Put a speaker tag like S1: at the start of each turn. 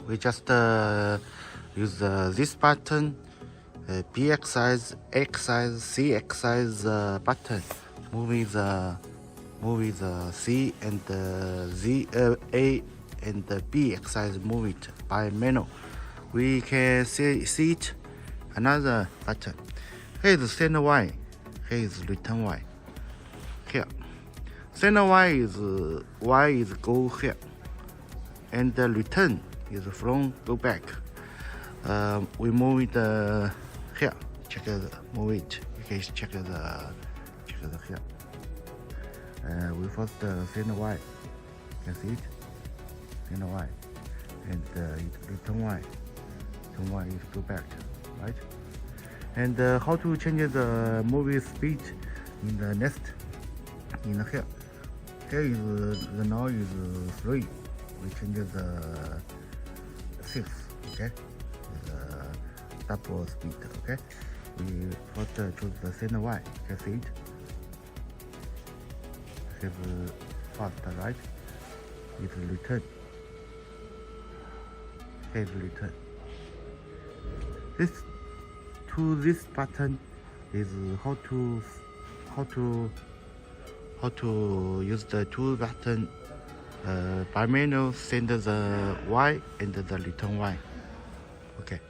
S1: we just use this button, B exercise, A exercise, C exercise button. Move the C and Z, A and B exercise. Move it by manual. We can see it. Another button. Here is send Y. Here is return Y. Here. Send Y is go here, and the return is from go back. We move it here. Move it. You can check the here. We first send Y. You can see it. Send Y, and it return Y. Return Y is go back, right? And how to change the movie speed in the next in here. Here is the now is 3. We change the 6. Okay, is double speed. Okay, we first choose the send Y. You can see it. It's fast, right? It's return. Here's return. This button is how to use the two button by manual. Send the Y and the return Y. Okay.